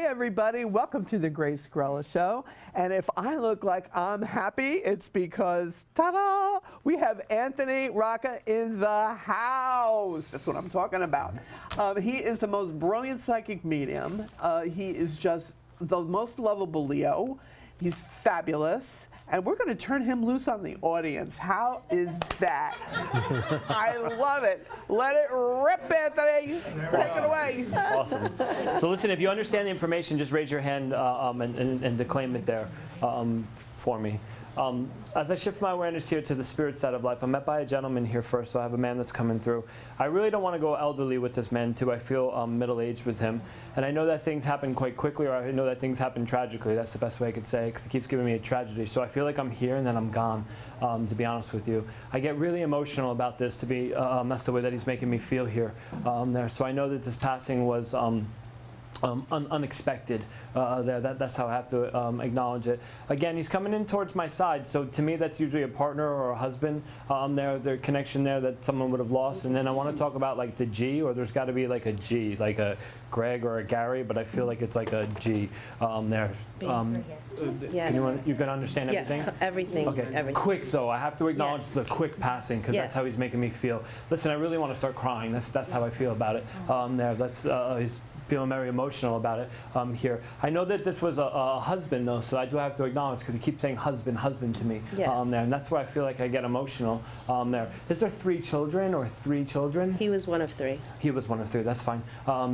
Everybody, welcome to the Grace Grella Show. And if I look like I'm happy, it's because, ta-da, we have Anthony Mrocka in the house. That's what I'm talking about. He is the most brilliant psychic medium. He is just the most lovable Leo. He's fabulous. And we're going to turn him loose on the audience. How is that? I love it. Let it rip, Anthony. Take it away. Awesome. So listen, if you understand the information, just raise your hand and declaim it there for me. As I shift my awareness here to the spirit side of life, I'm met by a gentleman here first, so I have a man that's coming through. I really don't want to go elderly with this man, too. I feel middle-aged with him. And I know that things happen quite quickly, or I know that things happen tragically. That's the best way I could say, because it keeps giving me a tragedy. So I feel like I'm here and then I'm gone, to be honest with you. I get really emotional about this, to be that's the way that he's making me feel here. So I know that this passing was unexpected there. That's how I have to acknowledge it. Again, he's coming in towards my side, so to me that's usually a partner or a husband their connection there that someone would have lost. And then I want to talk about like the G, or there's got to be like a G, like a Greg or a Gary, but I feel like it's like a G there. Yes. You can understand everything? Yeah, everything. Okay. Everything. Quick though, I have to acknowledge the quick passing, because that's how he's making me feel. Listen, I really want to start crying. That's how I feel about it. He's feeling very emotional about it here. I know that this was a husband, though, so I do have to acknowledge, because he keeps saying husband, husband to me there, and that's where I feel like I get emotional there. Is there 3 children or 3 children? He was one of 3. He was one of 3, that's fine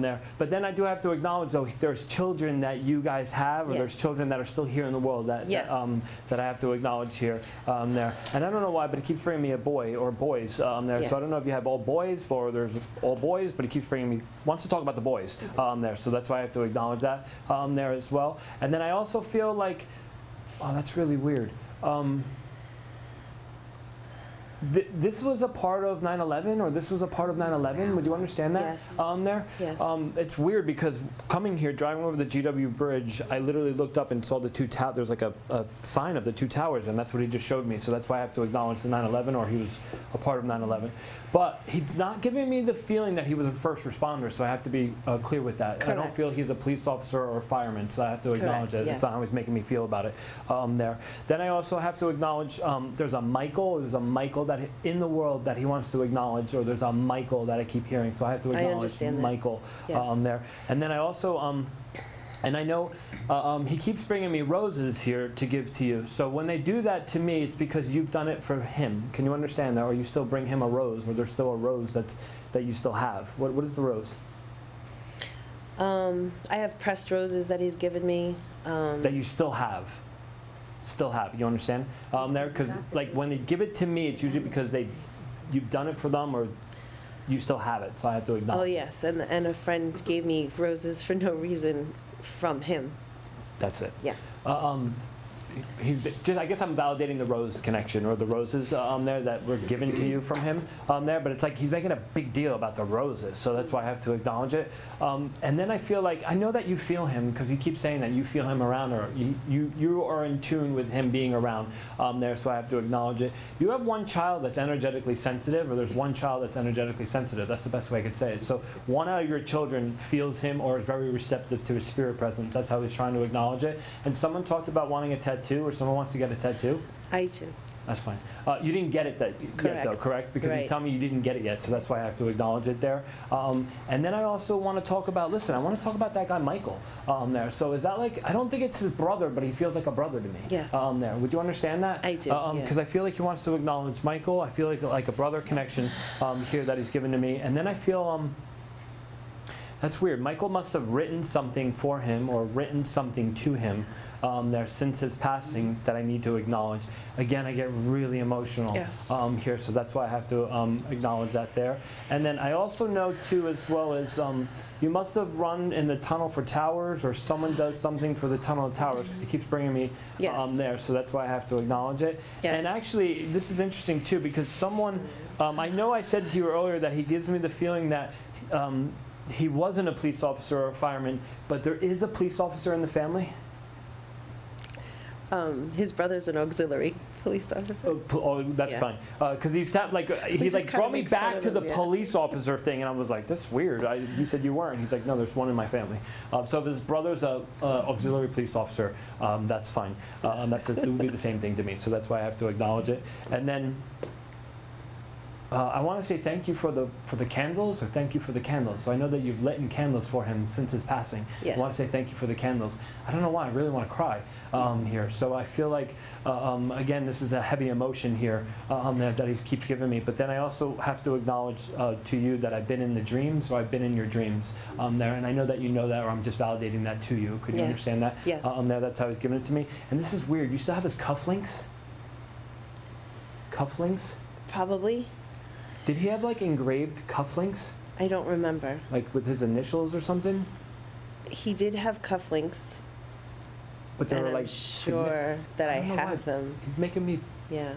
there. But then I do have to acknowledge, though, there's children that you guys have, or there's children that are still here in the world that, that I have to acknowledge here there. And I don't know why, but it keeps bringing me a boy or boys there. So I don't know if you have all boys or there's all boys, but it keeps bringing me, wants to talk about the boys there. So that's why I have to acknowledge that there as well. And then I also feel like, oh, that's really weird. This was a part of 9/11, or this was a part of 9/11. Would you understand that? Yes. There? Yes. It's weird, because coming here, driving over the GW Bridge, I literally looked up and saw the 2 towers. There's like a sign of the 2 towers, and that's what he just showed me. So that's why I have to acknowledge the 9/11, or he was a part of 9/11. But he's not giving me the feeling that he was a first responder, so I have to be clear with that. Correct. I don't feel he's a police officer or a fireman, so I have to acknowledge it. It's not how he's making me feel about it there. Then I also have to acknowledge there's a Michael that in the world that he wants to acknowledge, or there's a Michael that I keep hearing, so I have to acknowledge Michael there. And then I also and I know he keeps bringing me roses here to give to you. So when they do that to me, it's because you've done it for him. Can you understand that? Or you still bring him a rose, or there's still a rose that you still have. What is the rose? I have pressed roses that he's given me. That you still have. You understand there? Because like when they give it to me, it's usually because you've done it for them, or you still have it. So I have to acknowledge. Oh yes, and a friend gave me roses for no reason from him. That's it. Yeah. I guess I'm validating the rose connection, or the roses there that were given to you from him there, but it's like he's making a big deal about the roses, so that's why I have to acknowledge it. And then I feel like, I know that you feel him, because he keeps saying that you feel him around, or you are in tune with him being around there, so I have to acknowledge it. You have one child that's energetically sensitive, or there's one child that's energetically sensitive. That's the best way I could say it. So one out of your children feels him, or is very receptive to his spirit presence. That's how he's trying to acknowledge it. And someone talked about wanting a tattoo, or someone wants to get a tattoo? I do. That's fine. You didn't get it yet, though, correct? Because he's telling me you didn't get it yet, so that's why I have to acknowledge it there. And then I also want to talk about, listen, I want to talk about that guy Michael there. So is that like, I don't think it's his brother, but he feels like a brother to me. Yeah. There. Would you understand that? I do. Because I feel like he wants to acknowledge Michael. I feel like a brother connection here that he's given to me. And then I feel That's weird. Michael must have written something for him or written something to him there since his passing that I need to acknowledge. Again, I get really emotional here, so that's why I have to acknowledge that there. And then I also know, too, as well as you must have run in the tunnel for towers, or someone does something for the tunnel of towers, because he keeps bringing me there, so that's why I have to acknowledge it. And actually, this is interesting, too, because someone, I know I said to you earlier that he gives me the feeling that he wasn't a police officer or a fireman, but there is a police officer in the family. His brother's an auxiliary police officer. Oh, that's fine. Because he brought me back to the police officer thing, and I was like, that's weird. You said you weren't. He's like, no, there's one in my family. So if his brother's a auxiliary police officer, that's fine. It would be the same thing to me. So that's why I have to acknowledge it. And then I want to say thank you for the candles, or thank you for the candles. So I know that you've lit in candles for him since his passing. Yes. I want to say thank you for the candles. I don't know why. I really want to cry here. So I feel like, again, this is a heavy emotion here that he keeps giving me. But then I also have to acknowledge to you that I've been in the dreams, or I've been in your dreams there. And I know that you know that, or I'm just validating that to you. Could you understand that? Yes. That's how he's giving it to me. And this is weird. You still have his cufflinks? Cufflinks? Probably. Did he have like engraved cufflinks? I don't remember. Like with his initials or something? He did have cufflinks. But they were like I'm sure that I have them. He's making me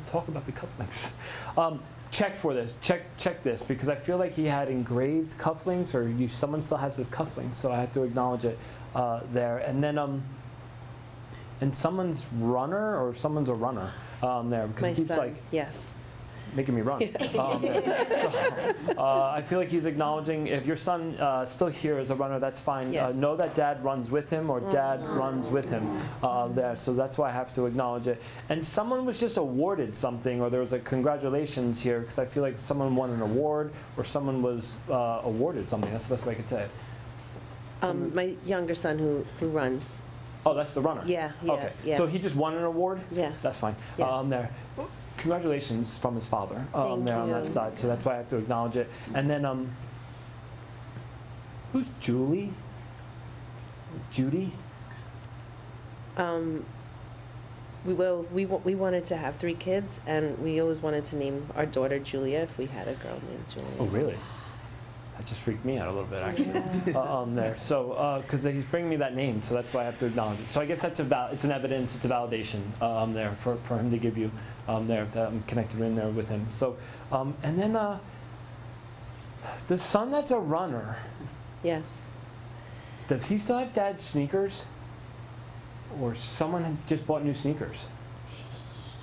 talk about the cufflinks. Check for this. Check this, because I feel like he had engraved cufflinks, or someone still has his cufflinks, so I have to acknowledge it there. And then and someone's runner, or someone's a runner there, because he keeps like making me run. Yes. I feel like he's acknowledging, if your son still here as a runner, that's fine. Yes. Know that dad runs with him, or dad runs with him there. So that's why I have to acknowledge it. And someone was just awarded something, or there was a congratulations here, because I feel like someone won an award, or someone was awarded something. That's the best way I could say it. My younger son who runs. Oh, that's the runner? Yeah. Okay. So he just won an award? Yes. That's fine. Yes. There. Congratulations from his father Thank there you. on that side. So that's why I have to acknowledge it. And then, who's Julie? Judy? We wanted to have 3 kids, and we always wanted to name our daughter Julia if we had a girl named Julia. Oh, really? That just freaked me out a little bit, actually. There. So, because he's bringing me that name, so that's why I have to acknowledge it. So I guess it's an evidence, it's a validation there for him to give you there, that I'm connected in there with him. So, and then the son that's a runner. Yes. Does he still have dad's sneakers? Or someone just bought new sneakers?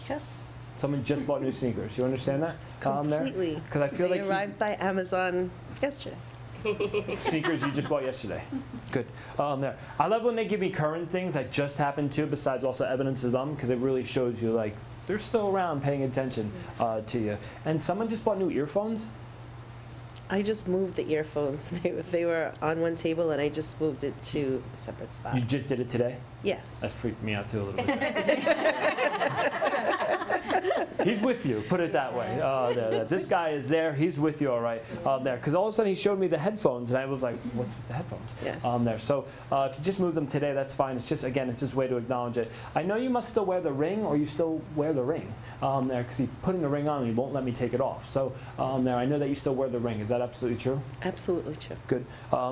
Yes. Someone just bought new sneakers. You understand that? Completely. Because I feel they like arrived by Amazon yesterday. sneakers you just bought yesterday. Good. There. I love when they give me current things that just happened too, besides also evidence of them, because it really shows you like they're still around paying attention to you. And someone just bought new earphones? I just moved the earphones. They were on one table, and I just moved it to a separate spot. You just did it today? Yes. That's freaked me out too a little bit. He's with you, put it that way. This guy is there, he's with you all right there. Because all of a sudden he showed me the headphones, and I was like, what's with the headphones? Yes. There. So if you just moved them today, that's fine. It's just, again, it's just a way to acknowledge it. I know you must still wear the ring, or you still wear the ring there, because he's putting the ring on and he won't let me take it off. So there, I know that you still wear the ring. Is that absolutely true? Absolutely true. Good.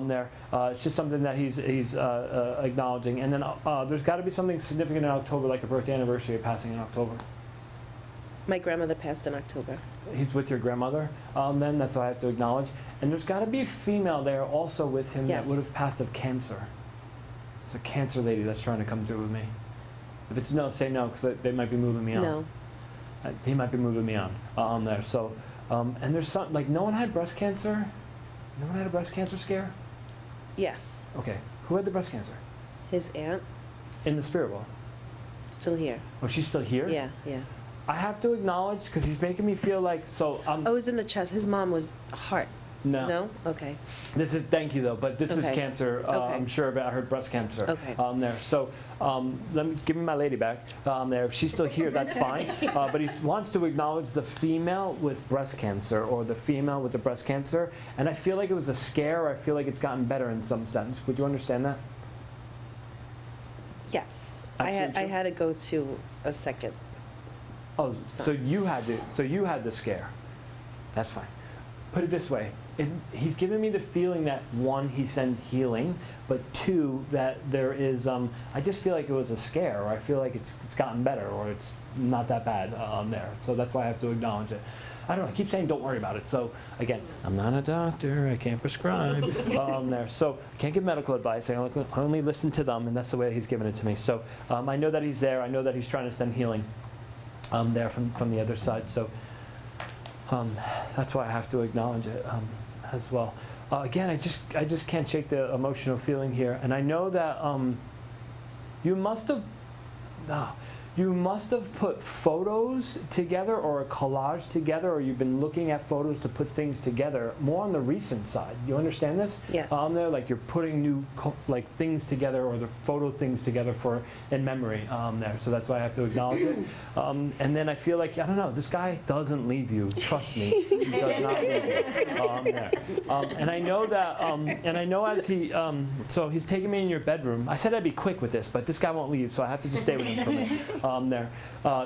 There. It's just something that he's acknowledging. And then there's got to be something significant in October, like a birthday anniversary or passing in October. My grandmother passed in October. He's with your grandmother, then, that's what I have to acknowledge. And there's got to be a female there also with him that would have passed of cancer. It's a cancer lady that's trying to come through with me. If it's no, say no, because they might be moving me on. No. He might be moving me on there. So, and there's some, like, no one had breast cancer? No one had a breast cancer scare? Yes. Okay. Who had the breast cancer? His aunt. In the spirit world? Still here. Oh, she's still here? Yeah, yeah. I have to acknowledge, because he's making me feel like, so Oh, it was in the chest. His mom was heart. No. No? Okay. This is, thank you though, but this is Okay. cancer. Okay. I'm sure about her breast cancer. Okay. There. So let me give me my lady back. There. If she's still here, that's fine. But he wants to acknowledge the female with breast cancer, or the female with the breast cancer. And I feel like it was a scare, or I feel like it's gotten better in some sense. Would you understand that? Yes. Absolutely I true. had to go to a second. Oh, so you had the scare. That's fine. Put it this way. He's giving me the feeling that, one, he sent healing, but two, that there is, I just feel like it was a scare, or I feel like it's gotten better, or it's not that bad there. So that's why I have to acknowledge it. I don't know, I keep saying don't worry about it. So again, I'm not a doctor, I can't prescribe there. So I can't give medical advice, I only listen to them, and that's the way he's giving it to me. So I know that he's there, I know that he's trying to send healing there from the other side. So that's why I have to acknowledge it as well. Again, I just can't shake the emotional feeling here, and I know that you must have put photos together, or a collage together, or you've been looking at photos to put things together more on the recent side. You understand this? Yes. There, like you're putting new things together, or the photo things together for in memory there. So that's why I have to acknowledge it. And then I feel like, I don't know, this guy doesn't leave you. Trust me, he does not leave you. There. And I know that, and I know as he, so he's taking me in your bedroom. I said I'd be quick with this, but this guy won't leave, so I have to just stay with him for a minute. There.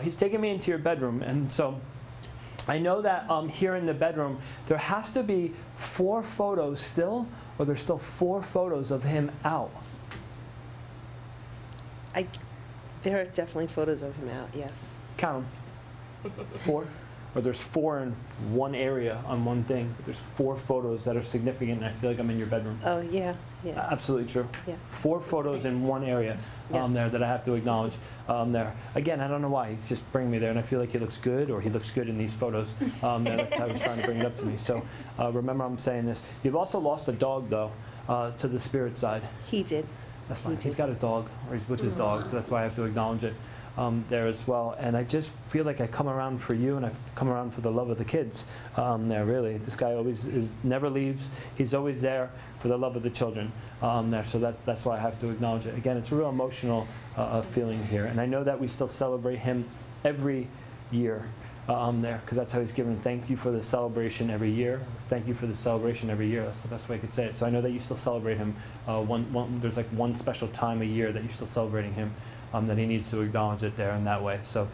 He's taking me into your bedroom, and so I know that here in the bedroom there has to be 4 photos still, or there's still 4 photos of him out. There are definitely photos of him out, yes. Count them. 4? Or there's 4 in one area on one thing, but there's 4 photos that are significant, and I feel like I'm in your bedroom. Oh, yeah, yeah. Absolutely true. Yeah. 4 photos in one area Yes. there that I have to acknowledge there. Again, I don't know why. He's just bringing me there, and I feel like he looks good, or he looks good in these photos. There. That's how he's trying to bring it up to me. So remember, I'm saying this. You've also lost a dog, though, to the spirit side. He did. That's fine. He He's did. got his dog, or he's with his dog, so that's why I have to acknowledge it there as well. And I just feel like I come around for you, and I come around for the love of the kids there, really. This guy always never leaves. He's always there for the love of the children there. So that's why I have to acknowledge it. Again, it's a real emotional feeling here. And I know that we still celebrate him every year there, because that's how he's given. Thank you for the celebration every year. Thank you for the celebration every year. That's the best way I could say it. So I know that you still celebrate him. There's like one special time a year that you're still celebrating him, that he needs to acknowledge it there in that way. So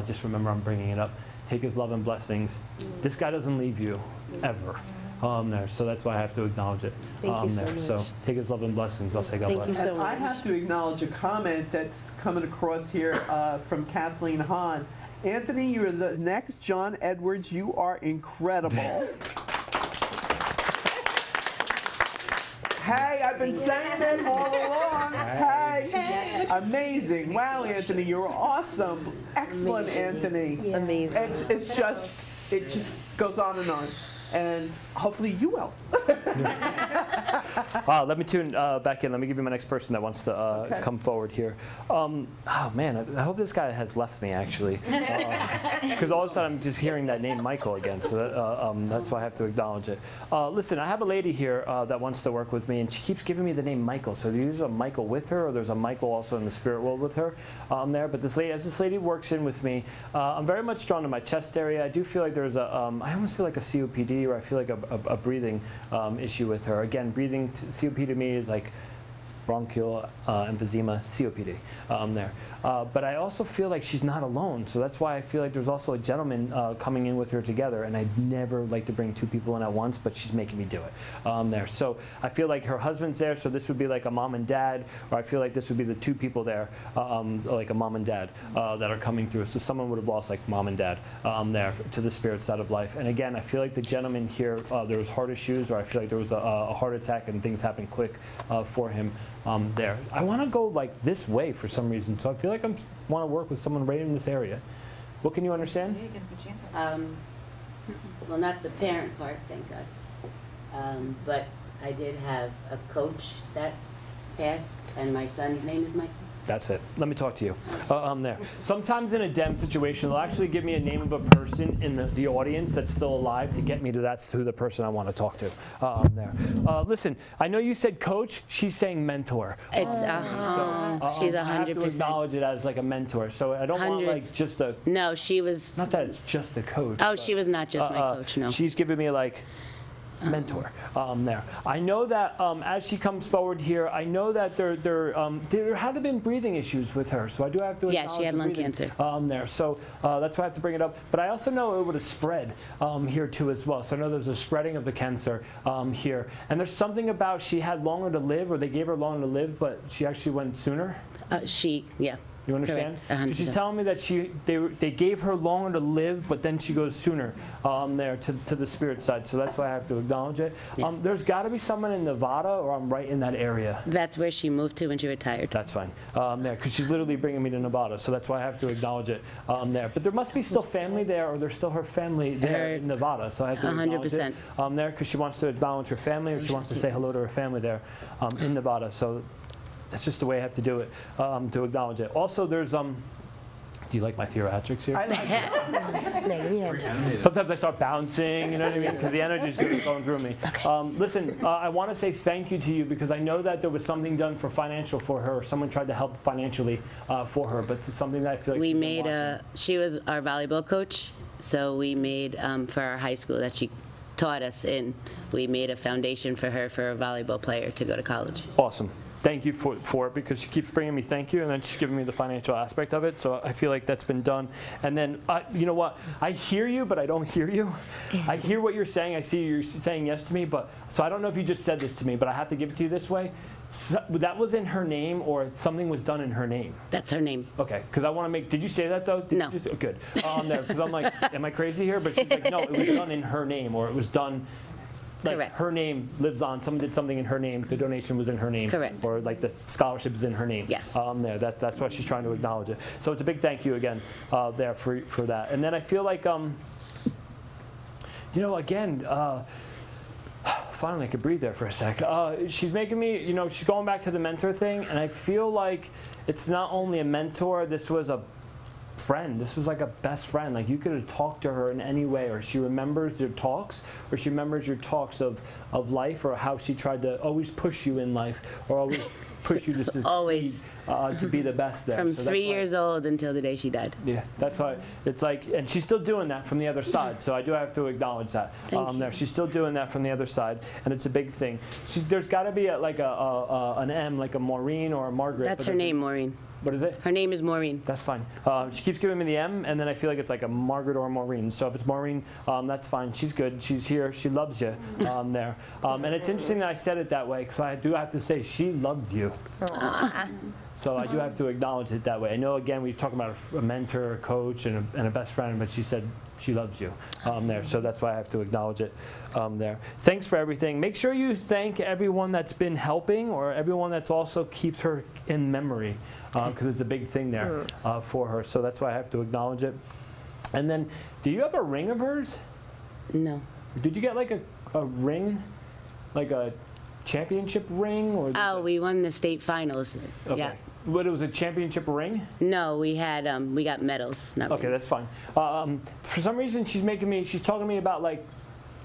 just remember, I'm bringing it up. Take his love and blessings. This guy doesn't leave you, ever. There. So that's why I have to acknowledge it. Thank you so there. much. So take his love and blessings. I'll say God Thank bless. you so And I much. have to acknowledge a comment that's coming across here from Kathleen Hahn. Anthony, you're the next John Edwards. You are incredible. Hey, I've been saying it all along. Hey. Amazing. Wow, Anthony, you're awesome. Excellent, Anthony. Yeah. Amazing. It just goes on. And hopefully you will. Let me tune back in. Let me give you my next person that wants to come forward here. Oh man, I hope this guy has left me actually, because all of a sudden I'm just hearing that name Michael again. So that's why I have to acknowledge it. Listen, I have a lady here that wants to work with me, and she keeps giving me the name Michael. So there's a Michael with her, or there's a Michael also in the spirit world with her there. But as this lady works in with me, I'm very much drawn to my chest area. I do feel like there's I almost feel like a COPD, or I feel like a breathing issue with her. Again, breathing, COPD to me is like bronchial emphysema, COPD there. But I also feel like she's not alone, so that's why I feel like there's also a gentleman coming in with her together, and I'd never like to bring 2 people in at once, but she's making me do it there. So I feel like her husband's there, so this would be like a mom and dad, or I feel like this would be the 2 people there, like a mom and dad that are coming through. So someone would have lost like mom and dad there to the spirit side of life. And again, I feel like the gentleman here, there was heart issues, or I feel like there was a heart attack and things happened quick for him there. I want to go like this way for some reason, so I feel like I want to work with someone right in this area. What can you understand? Well, not the parent part, thank God. But I did have a coach that passed, and my son's name is Michael. That's it. Let me talk to you. There. Sometimes in a dem situation, they'll actually give me a name of a person in the audience that's still alive to get me to that's who the person I want to talk to. There. Listen, I know you said coach. She's saying mentor. It's she's 100%. I have to acknowledge it as like a mentor. So I don't want like just a. No, she was. Not that it's just a coach. Oh, she was not just my coach. No. She's giving me like. Mentor there. I know that as she comes forward here, I know that there had been breathing issues with her, so I do have to acknowledge she had lung cancer there. So that's why I have to bring it up. But I also know it would have spread here too as well. So I know there's a spreading of the cancer here, and there's something about she had longer to live, or they gave her longer to live, but she actually went sooner. Yeah. You understand? Correct. She's telling me that they gave her longer to live, but then she goes sooner there to the spirit side. So that's why I have to acknowledge it. Yes. There's got to be someone in Nevada, or I'm right in that area. That's where she moved to when she retired. That's fine. There, because she's literally bringing me to Nevada. So that's why I have to acknowledge it there. But there must be still family there, or there's still her family there in Nevada. So I have to acknowledge 100%. it there, because she wants to acknowledge her family, or she wants to say hello to her family there in Nevada. So that's just the way I have to do it, to acknowledge it. Also, there's do you like my theatrics here? Sometimes I start bouncing, you know what I mean? Because the energy is going through me. Listen, I want to say thank you to you, because I know that there was something done for financial for her. Someone tried to help financially for her, but it's something that I feel like she was our volleyball coach, so we made, for our high school that she taught us in, we made a foundation for her for a volleyball player to go to college. Awesome. Thank you for it, because she keeps bringing me thank you, and then she's giving me the financial aspect of it. So I feel like that's been done. And then, you know what? I hear you, but I don't hear you. I hear what you're saying. I see you're saying yes to me, but so I don't know if you just said this to me, but I have to give it to you this way. So, that was in her name, or something was done in her name? That's her name. Okay, because I want to make. Did you say that though? No. Good. There, because I'm like, am I crazy here? But she's like, no, it was done in her name, or it was done. Like Correct. Her name lives on. Someone did something in her name. The donation was in her name. Correct. Or like the scholarship is in her name. Yes. There. That's why she's trying to acknowledge it. So it's a big thank you again there for that. And then I feel like you know, again. Finally, I could breathe there for a sec. She's making me, you know, she's going back to the mentor thing, and I feel like it's not only a mentor. This was a friend. This was like a best friend. Like, you could have talked to her in any way, or she remembers your talks, or she remembers your talks of life, or how she tried to always push you in life, or always push you to succeed, Always. To be the best there. From So 3 years old until the day she died. Yeah, that's why it's like, and she's still doing that from the other side. So I do have to acknowledge that. There, she's still doing that from the other side, and it's a big thing. There's got to be an M, like a Maureen or a Margaret. That's her name, Maureen. What is it? Her name is Maureen. That's fine. She keeps giving me the M, and then I feel like it's like a Margaret or a Maureen. So if it's Maureen, that's fine. She's good. She's here. She loves you there. And it's interesting that I said it that way, because I do have to say she loved you. So I do have to acknowledge it that way. I know, again, we talk about a mentor, a coach, and a best friend, but she said she loves you there. So that's why I have to acknowledge it there. Thanks for everything. Make sure you thank everyone that's been helping, or everyone that's also keeps her in memory, because it's a big thing there for her. So that's why I have to acknowledge it. And then, do you have a ring of hers? No. Did you get like a ring, like a championship ring? Or we won the state finals. Okay. Yeah. But it was a championship ring? No, we had we got medals. Not Okay, rings. that's fine. For some reason, she's talking to me about, like,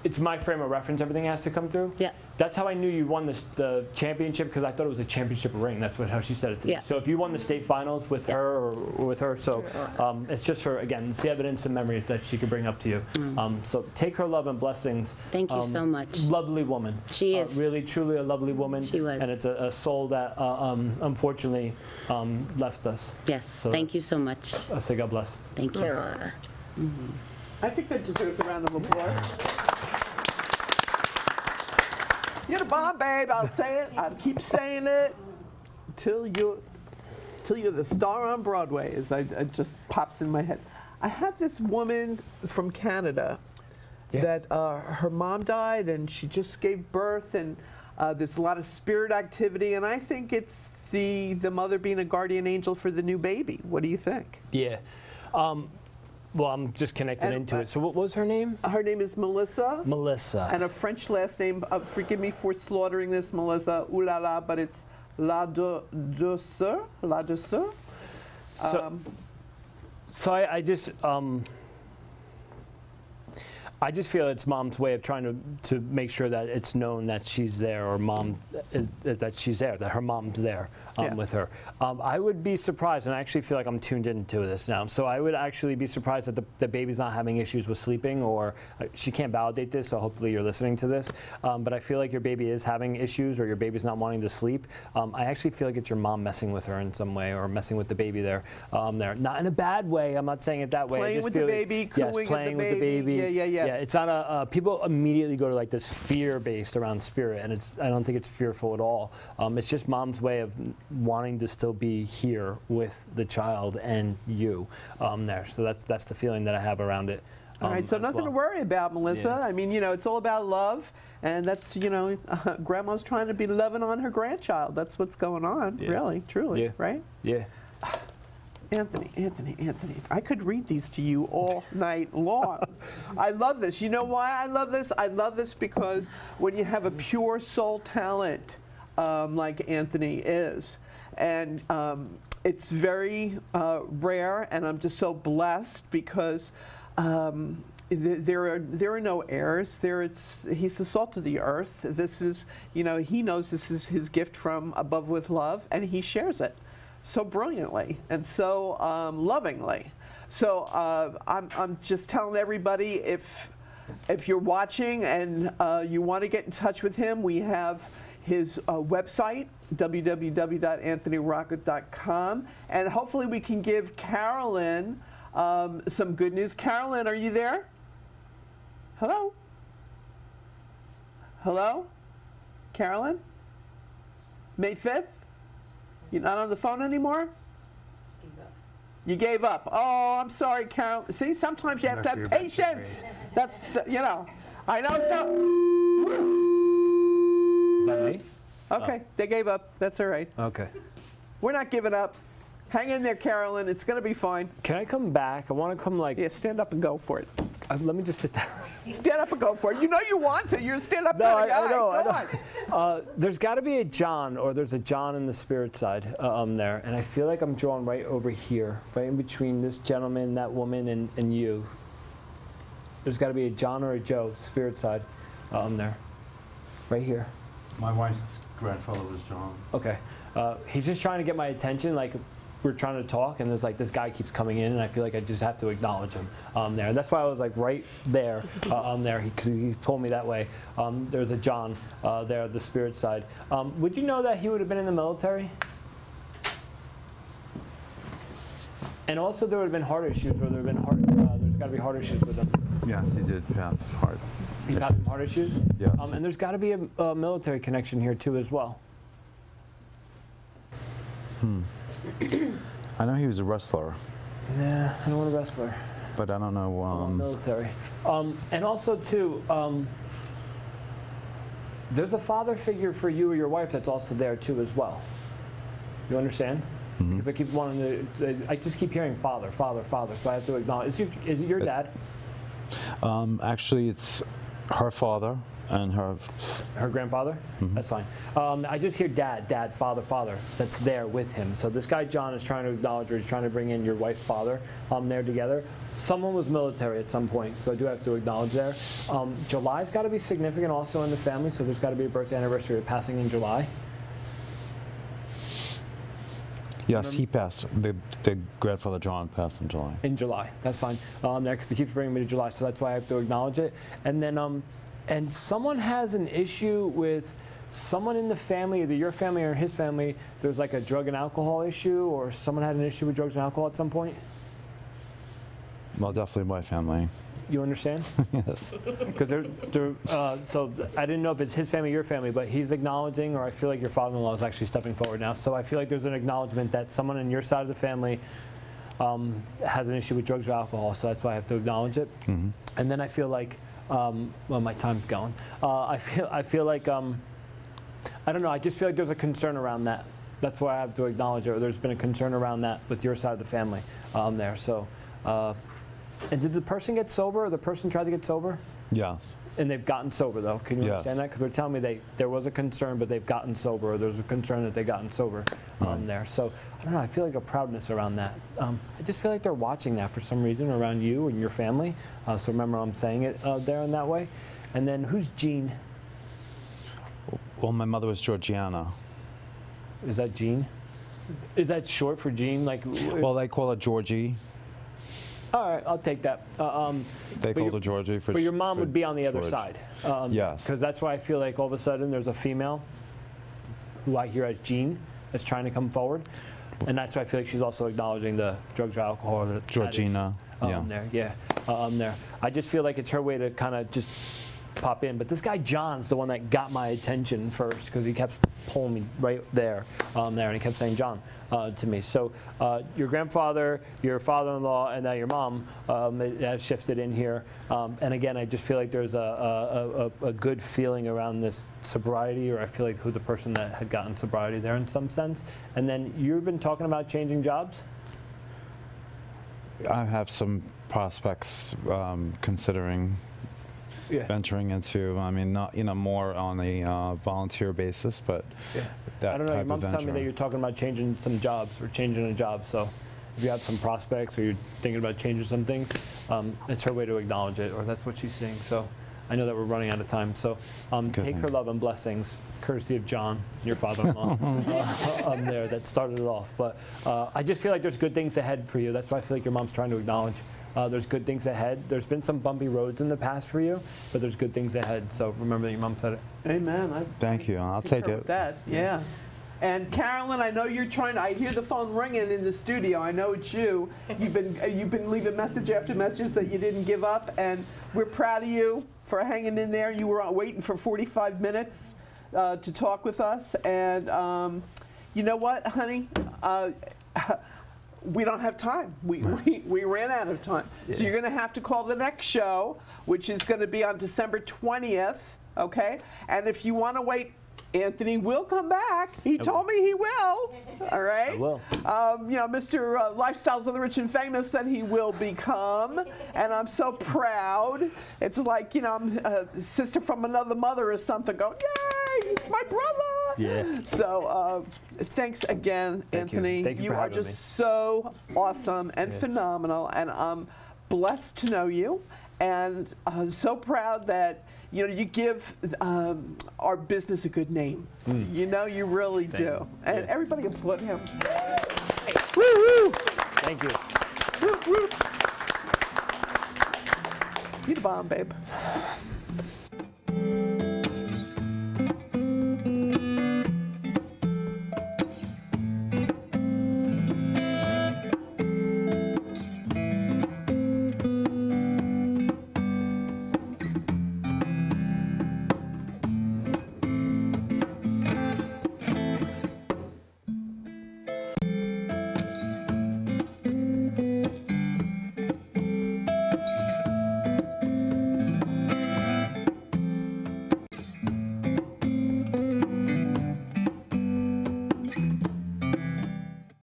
it's my frame of reference. Everything has to come through. Yeah. That's how I knew you won the championship, because I thought it was a championship ring. That's how she said it to me. Yeah. So if you won the state finals with her or with her, so it's just her, again, it's the evidence and memory that she could bring up to you. So take her love and blessings. Thank you so much. Lovely woman. She is. Really, truly a lovely woman. She was. And it's a soul that unfortunately left us. Yes. So thank you so much. I say God bless. Thank you. I think that deserves a round of applause. You're the bomb, babe. I'll say it. I'll keep saying it till you're the star on Broadway. It just pops in my head. I had this woman from Canada that her mom died, and she just gave birth, and there's a lot of spirit activity, and I think it's the mother being a guardian angel for the new baby. What do you think? Yeah. Well, I'm just connected into it. So what was her name? Her name is Melissa. Melissa. And a French last name. Forgive me for slaughtering this, Melissa. Ooh la la, but it's la douceur, la douceur. So I just feel it's mom's way of trying to make sure that it's known that she's there, or that she's there, that her mom's there with her. I would be surprised, and I actually feel like I'm tuned into this now. So I would actually be surprised that the baby's not having issues with sleeping, or she can't validate this, so hopefully you're listening to this. But I feel like your baby is having issues, or your baby's not wanting to sleep. I actually feel like it's your mom messing with her in some way, or messing with the baby there. Not in a bad way. I'm not saying it that way. Playing with the baby, cooing playing with the baby. Yeah. Yeah, it's not people immediately go to like this fear-based around spirit, and I don't think it's fearful at all. It's just mom's way of wanting to still be here with the child and you there. So that's the feeling that I have around it. All right, so nothing to worry about, Melissa. Yeah. I mean, it's all about love, and that's, grandma's trying to be loving on her grandchild. That's what's going on, really, truly, right? Yeah. Anthony, I could read these to you all night long. I love this. You know why I love this? I love this because when you have a pure soul talent like Anthony is, and it's very rare, and I'm just so blessed because there are no errors. He's the salt of the earth. This is, he knows this is his gift from above with love, and he shares it so brilliantly and so lovingly. So I'm just telling everybody, if you're watching and you want to get in touch with him, we have his website, www.anthonymrocka.com, and hopefully we can give Carolyn some good news. Carolyn, are you there? Hello? Hello? Carolyn? May 5th? You're not on the phone anymore? You gave up. Oh, I'm sorry, Carol. See, sometimes you have to have patience. That's, I know it's not. Is that me? Okay, they gave up. That's all right. Okay. We're not giving up. Hang in there, Carolyn. It's going to be fine. Can I come back? I want to come Yeah, stand up and go for it. Let me just sit down. Stand up and go for it. You know you want to. You're a stand-up No, kind of guy. I know. There's got to be a John, or there's a John in the spirit side there, and I feel like I'm drawn right over here, right in between this gentleman, that woman, and you. There's got to be a John or a Joe, spirit side, there, right here. My wife's grandfather was John. Okay. He's just trying to get my attention, like we're trying to talk, and there's like this guy keeps coming in, and I feel like I just have to acknowledge him there. And that's why I was like right there there, because he told me that way. There's a John there, the spirit side. Would you know that he would have been in the military? And also there would have been heart issues, or there's got to be heart issues with him. Yes, he did pass heart. He passed some heart issues? Yes. And there's got to be a military connection here too as well. I know he was a wrestler. Nah, I don't want a wrestler. But I don't know. Military. And also too, there's a father figure for you or your wife that's also there too as well. You understand? Because I keep wanting to. I just keep hearing father, father, father. So I have to acknowledge. Is it your dad? Actually, it's her father and her grandfather? That's fine. I just hear dad, dad, father, father. That's there with him. So this guy John is trying to acknowledge, or he's trying to bring in your wife's father there together. Someone was military at some point, so I do have to acknowledge there. July's got to be significant also in the family, so there's got to be a birthday anniversary of passing in July. Yes, he passed. The grandfather John passed in July. In July, that's fine. There, because he keeps bringing me to July, so that's why I have to acknowledge it. And then, and someone has an issue with someone in the family, either your family or his family. There's like a drug and alcohol issue, or someone had an issue with drugs and alcohol at some point. Well, definitely my family. You understand? Yes. Because so I didn't know if it's his family or your family, but he's acknowledging, or I feel like your father-in-law is actually stepping forward now. So I feel like there's an acknowledgement that someone in your side of the family has an issue with drugs or alcohol. So that's why I have to acknowledge it. And then I feel like, well, my time's going. I feel like, I don't know. I just feel like there's a concern around that. That's why I have to acknowledge it. Or there's been a concern around that with your side of the family there. So. And did the person get sober, or the person tried to get sober? Yes. And they've gotten sober, though. Can you Yes. understand that? Because they're telling me there was a concern, but they've gotten sober, or there's a concern that they've gotten sober there. So, I don't know, I feel like a proudness around that. I just feel like they're watching that for some reason around you and your family. So remember, I'm saying it there in that way. And then, who's Jean? Well, my mother was Georgiana. Is that Jean? Is that short for Jean? Like, Well, they call her Georgie. all right, I'll take that. They called her Georgie for. But your mom for would be on the other George. side. Yes. Because that's why I feel like all of a sudden there's a female who I hear as Jean that's trying to come forward. And that's why I feel like she's also acknowledging the drugs or alcohol. That Georgina. yeah. There. I just feel like it's her way to kind of just pop in. But this guy John's the one that got my attention first because he kept pulling me right there, and he kept saying John to me. So your grandfather, your father-in-law, and now your mom has shifted in here. And again, I just feel like there's a good feeling around this sobriety, or I feel like who's the person that had gotten sobriety there in some sense. And then you've been talking about changing jobs? I have some prospects considering venturing into. I mean, not more on a volunteer basis, but that I don't know. Your type mom's of telling me that venture. you're talking about changing some jobs or changing a job. So if you have some prospects or you're thinking about changing some things, it's her way to acknowledge it, or that's what she's saying. So I know that we're running out of time. So take her love and blessings, courtesy of John, your father-in-law, there that started it off. But I just feel like there's good things ahead for you. That's why I feel like your mom's trying to acknowledge. There's good things ahead. There's been some bumpy roads in the past for you, but there's good things ahead. So remember that your mom said it. Amen. Thank you. I'll take concur it. with that. Yeah. And Carolyn, I know you're trying to. I hear the phone ringing in the studio. I know it's you. You've been leaving message after message that you didn't give up, and we're proud of you for hanging in there. You were waiting for 45 minutes to talk with us, and you know what, honey? We don't have time. We ran out of time. Yeah. So you're going to have to call the next show, which is going to be on December 20th, okay? And if you want to wait, Anthony will come back. He told me he will, all right? I will. Mr. Lifestyles of the Rich and Famous that he will become, and I'm so proud. It's like, I'm a sister from another mother or something going, yay, it's my brother. Yeah. So thanks again, Anthony. Thank you for are having just me. so awesome and phenomenal, and I'm blessed to know you, and so proud that you give our business a good name. You really do. And everybody applaud him. Woo woo! Thank you. Woo woo! You the bomb, babe.